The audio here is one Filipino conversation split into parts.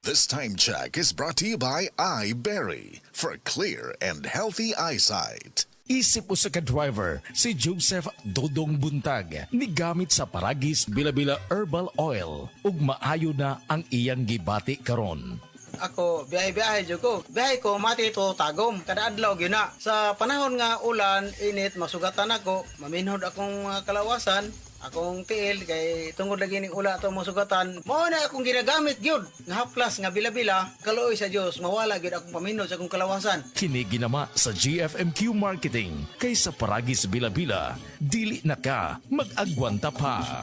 This time check is brought to you by iBerry for clear and healthy eyesight. Isip mo sa ka-driver, si Joseph Dodong Buntag, nigamit sa Paragis Bila-Bila Herbal Oil, ug maayo na ang iyang gibati karon. Ako, biyahe-biyahe dyan ko. Biyahe ko, mati ito tagom. Kada adlaw yun na. Sa panahon nga ulan, init, masugatan ako. Maminhod akong kalawasan. Akong tiil, kay tungod lagi ning ula ito masugatan. Mao na akong ginagamit yun. Nga haplas, nga bila-bila. Kaluoy sa Diyos, mawala yun akong paminhod sa akong kalawasan. Kini ginama sa GFMQ Marketing, kay sa Paragis Bila-Bila, dili na ka mag-agwanta pa.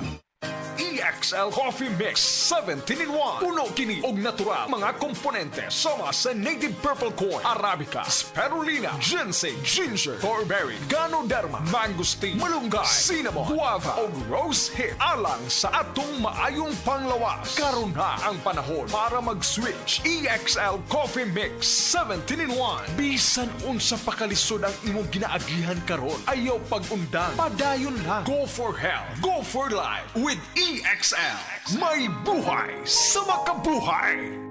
EXL Coffee Mix 17-in-1. Puno kini og natural mga komponente sama sa native purple corn, arabica, spirulina, ginseng, ginger, thornberry, ganoderma, mangosteen, malunggay, cinnamon, guava og rose hip alang sa atong maayong panglawas. Karon na ang panahon para mag-switch. EXL Coffee Mix 17-in-1. Bisan unsa pa kalisod ang imong ginaagihan karon, ayaw pag-undang, padayon lang. Go for health, go for life with EXL. May buhay sa makabuhay.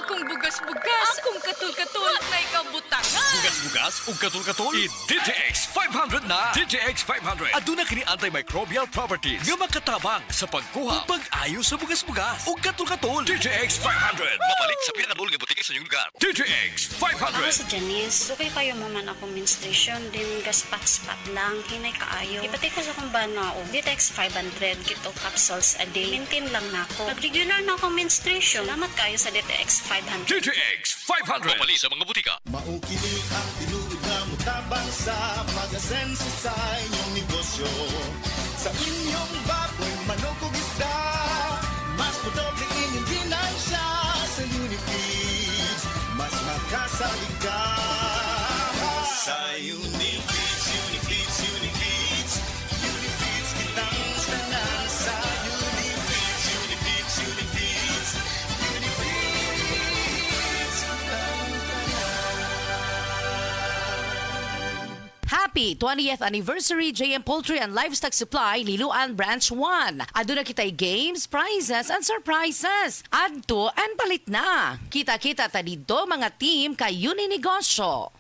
Akong bugas-bugas, akong katul-katul, may kabutangan. Bugas-bugas ug katul-katul i-DTX 500 na. DTX 500 aduna kini antimicrobial properties nga makatabang sa pagkuha ug pag-ayo sa bugas-bugas ug katul-katul. DTX 500 mapalit sa pinakadul nga butiki sa inyong lugar. DTX Ako 500. si Janice. Dugay kayo maman akong menstruation, din gaspat-spat lang, hinay kaayo. Ipati ko sa kong banao, Ditex 500, kito capsules a day. Maintain lang na ako. Nag-regular na akong menstruation. Salamat kayo sa Ditex 500. DTX 500 mapalit sa mga butika. Maukili ang tinuod na mutabang sa mag-asenso sa inyong negosyo. Sa inyong baboy, manok o isda, mas pudoble inyong ginansya sa Unifeeds. Mas makasalig ka sa Unifeeds, Unifeeds, Unifeeds. Unifeeds kitang tanan sa Unifeeds, Unifeeds, Unifeeds. Happy 20th anniversary JM Poultry and Livestock Supply Liloan Branch 1. Aduna kitay games, prizes, and surprises. Adto and palit na. Kita-kita ta dito mga team kay Uninegosyo.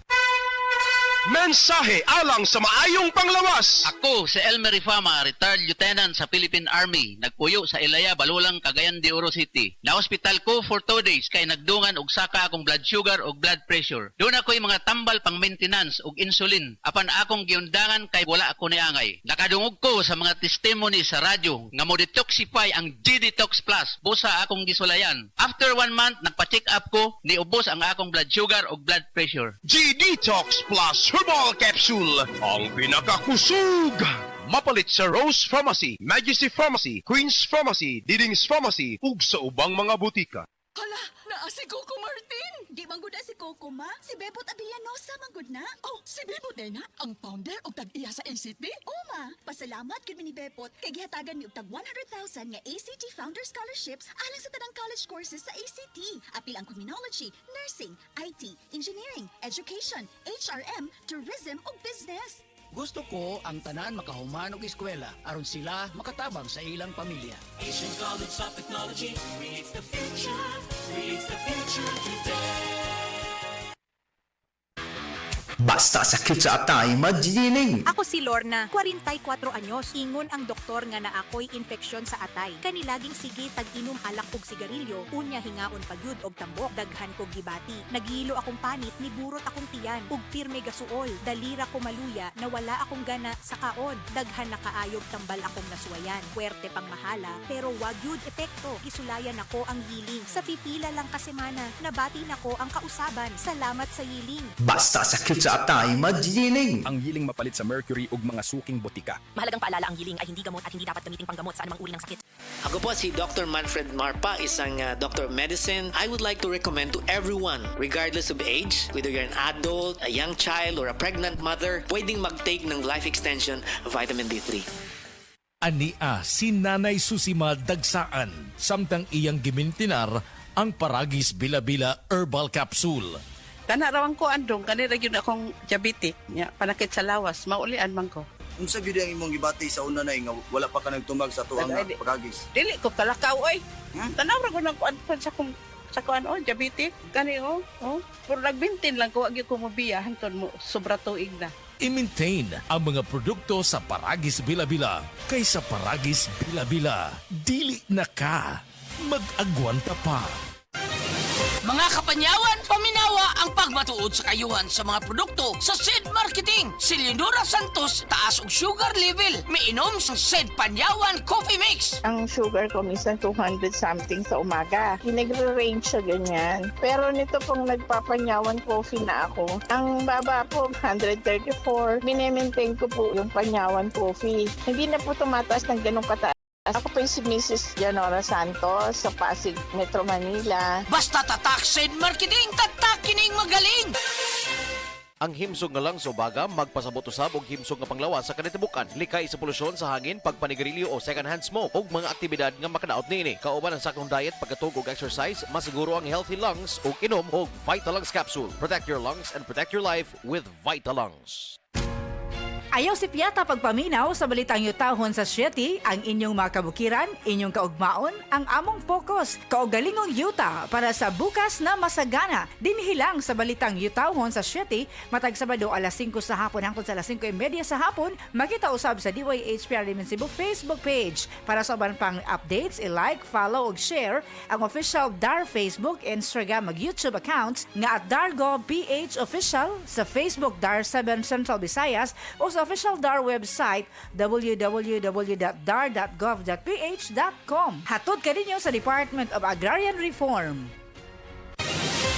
Mensahe alang sa maayong panglawas. Ako si Elmer Rifama, retired lieutenant sa Philippine Army. Nagpuyo sa Ilaya, Balulang, Cagayan de Oro City. Na-hospital ko for 2 days kay nagdungan og saka akong blood sugar og blood pressure. Doon ako'y mga tambal pang maintenance og insulin. Apan akong giundangan kay wala ako niangay. Nakadungog ko sa mga testimony sa radyo nga mo detoxify ang G-Detox Plus. Busa akong gisulayan. After 1 month, nagpa-check up ko, niubos ang akong blood sugar og blood pressure. G-Detox Plus Herbal Capsule, ang pinakakusog. Mapalit sa Rose Pharmacy, Majesty Pharmacy, Queen's Pharmacy, Diding's Pharmacy, ug sa ubang mga butika. Hala, naa si Coco Martin. Di manggod na si Coco, ma. Si Bebot Abellanosa manggod na. Oh, si Bebot na ang founder o tag-iya sa ACT. O, ma. Pasalamat kid mi ni Bebot kay gihatagan mi og tag 100,000 nga ACT Founder Scholarships alang sa tanang college courses sa ACT. Apil ang criminology, nursing, IT, engineering, education, HRM, tourism ug business. Gusto ko ang tanan makahuman og eskwela aron sila makatabang sa ilang pamilya. Asian College of Technology creates the future today. Basta sakit sa atay, magdining. Ako si Lorna, 44 anyos. Ingon ang doktor nga na ako'y infeksyon sa atay. Kanilaging sige tag-inom alak og sigarilyo, unya hingaon pagyud og tambok, daghan kog gibati. Nagilo akong panit, niburot akong tiyan, ug pirme gasuol. Dalira ko maluya, nawala akong gana sa kaon. Daghan na kaayog tambal akong nasuwayan. Puwerte pang mahala, pero wag yun epekto. Isulayan ako ang yiling. Sa pipila lang ka semana, nabati nako ang kausaban. Salamat sa yiling. Basta sakit sa atay, magdining. Ang yiling mapalit sa mercury ug mga suking botika. Mahalagang paalala, ang yiling ay hindi gamot at hindi dapat gamitin panggamot sa anumang uri ng sakit. Ako po si Dr. Manfred Marpa, isang doctor of medicine. I would like to recommend to everyone, regardless of age, whether you're an adult, a young child, or a pregnant mother, pwedeng mag-take ng life extension vitamin D3. Ania si Nanay Susima Dagsaan, samtang iyang gimintinar ang Paragis Bila-Bila Herbal Capsule. Kana rawan ko andong kanira gyud akong diabetic nya panakit sa lawas maulian man ko. Unsa gyud ang imong gibati sa una na nga wala pa ka nagtumag sa tuang pagagis? Dili ko kalakaw oy. Tanaw ra ko nang kuan sa kuan diabetic kani pero nagbintin lang ko wag ko mobiya hantud mo sobra tuig na. I-maintain ang mga produkto sa Paragis Bila-Bila kaysa Paragis Bila-Bila. Dili na ka. Mag-agwanta pa. Mga kapanyawan, paminawa ang pagmatuod sa kayuhan sa mga produkto sa SED Marketing. Si Leonora Santos, taas og sugar level. Miinom sa SED Panyawan Coffee Mix. Ang sugar ko minsan 200 something sa umaga. Nagre-range siya ganyan. Pero nito pong nagpapanyawan coffee na ako, ang baba po 134. Minemaintain ko po yung panyawan coffee. Hindi na po tumataas ng ganong kataas. Ako po si Mrs. Leonora Santos sa Pasig, Metro Manila. Basta tatak SED Marketing, tatak kining magaling! Ang himsog nga lang sa ubaga, magpasabot usab og himsog nga panglawas sa kanitibukan. Likay sa polusyon sa hangin, pagpanigarilyo o second-hand smoke ug mga aktibidad nga makadaot niini. Kauban ang sakong diet, pagkatug og exercise, masiguro ang healthy lungs ug inom og Vitalungs capsule. Protect your lungs and protect your life with Vitalungs. Ayaw si Piata pagpaminaw sa balitang yutahon sa Sieti, ang inyong mga kabukiran, inyong kaugmaon, ang among focus, kaugalingong yuta para sa bukas na masagana. Dinhilang sa balitang yutahon sa Sieti, matag Sabado alas 5 sa hapon hangtod sa alas 5:30 sa hapon, makita usab sa DYHPR Limen Cebu Facebook page. Para sa uban pang updates, i-like, follow ug share ang official DAR Facebook, Instagram ug YouTube accounts nga at DARGovPH Official sa Facebook DAR 7 Central Visayas o sa official DAR website www.dar.gov.ph.com. Hatod ka ninyo sa Department of Agrarian Reform.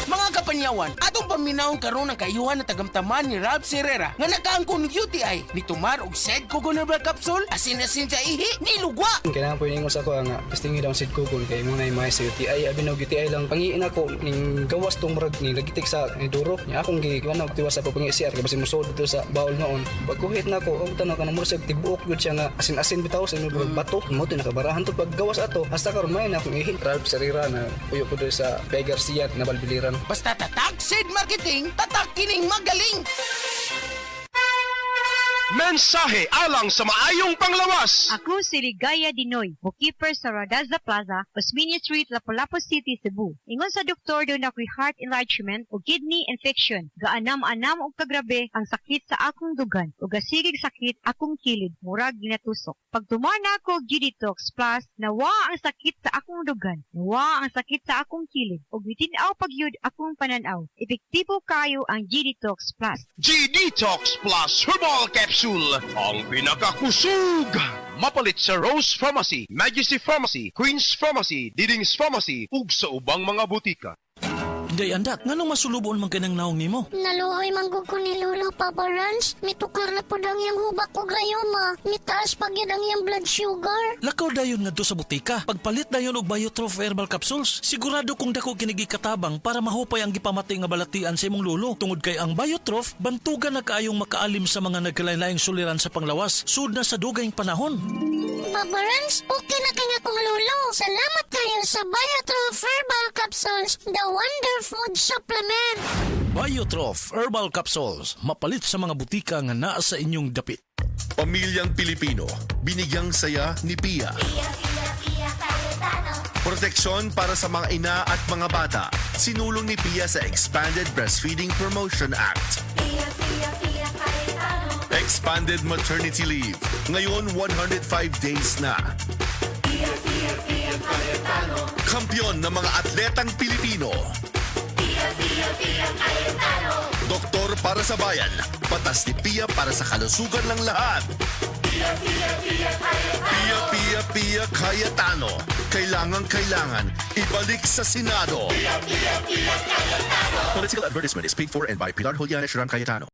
Mga kapanyawan, atong paminawon karon ang kayuhan na tagamtaman ni Ralph Serrera nga nakaangkon ng UTI ni tumar og SED Coconut Capsule asin-asin sa ihi ni lugwa. Kailangan po ningon sa ako nga testingi daw SED Coconut kay muna yung mga sa UTI abi og UTI lang pangiin ako ning gawas tong murag ni lagitik sa ni duro nya akong giwan og tiwas ako pang-CR kay basi musod dito sa bawl noon. Pagkuhit na ako og tanaw kanang murag tibuok gud siya nga asin-asin bitaw sa imong bato mo to nakabarahan to paggawas ato hasta karon may na akong ihi. Ralph Serrera na puyo ko sa Pay Garcia na Balbiliran. Basta tatak SED Marketing, tatak kining magaling! Mensahe alang sa maayong panglawas. Ako si Ligaya Dinoy, bookkeeper sa Radaza Plaza, Osmeña Street, Lapu-Lapu City, Cebu. Ingon sa doktor doon ako'y heart enlargement o kidney infection. Gaanam-anam o kagrabe ang sakit sa akong dugan o gasigig sakit akong kilid, murag ginatusok. Pag tumana ako G-Detox Plus, nawa ang sakit sa akong dugan, nawa ang sakit sa akong kilid o bitinaw pagyud akong pananaw. Epektibo kayo ang G-Detox Plus. G-Detox Plus Herbal Capsule, ang pinakakusog. Mapalit sa Rose Pharmacy, Majesty Pharmacy, Queen's Pharmacy, Diding's Pharmacy, ug sa ubang mga butika. Day andak, nganong masulubon man kanang naong nimo? Naluoy manggug ko ni Lolo Papa Rans. Mitukar na po dang yung hubak ko grayoma. Mitaas pag yun ang yung blood sugar. Lakaw dayon nga do sa butika. Pagpalit dayon og Biotrof Herbal Capsules. Sigurado kung dako kinigi katabang para mahupay ang gipamatay nga balatian sa imong lolo. Tungod kay ang Biotrof, bantugan na kaayong makaalim sa mga nagkalain-laing suliran sa panglawas. Sud na sa dugayng panahon. Papa Rans, okay na kaya kong lolo. Salamat kayo sa Biotrof Herbal Capsules, the wonder food supplement. Biotrof Herbal Capsules, mapalit sa mga butika nga naa sa inyong dapit. Pamilyang Pilipino, binigyang saya ni Pia. Proteksyon para sa mga ina at mga bata, sinulong ni Pia sa Expanded Breastfeeding Promotion Act. Expanded Maternity Leave, ngayon 105 days na. Kampiyon ng mga atletang Pilipino. Doktor para sa bayan, patas ni Pia para sa kalusugan ng lahat. Pia Cayetano, kailangan ibalik sa Senado. Political advertisement is paid for and by Pilar Juliana Sharon Cayetano.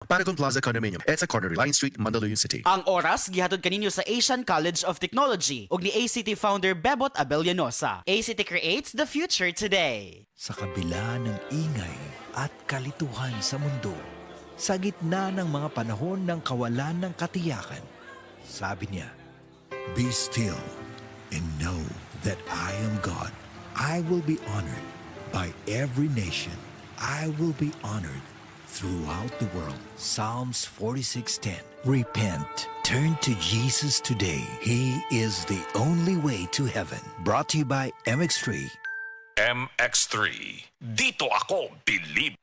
Paragon Plaza Condominium, EDSA Corner, Reliance Street, Mandaluyong City. Ang oras gihatod kaninyo sa Asian College of Technology ug ni ACT founder Bebot Abellanosa. ACT creates the future today. Sa kabila ng ingay at kalituhan sa mundo, sa gitna ng mga panahon ng kawalan ng katiyakan, sabi niya, "Be still and know that I am God. I will be honored by every nation. I will be honored throughout the world. Psalms 46:10. Repent. Turn to Jesus today. He is the only way to heaven. Brought to you by MX3. MX3. Dito ako, believe.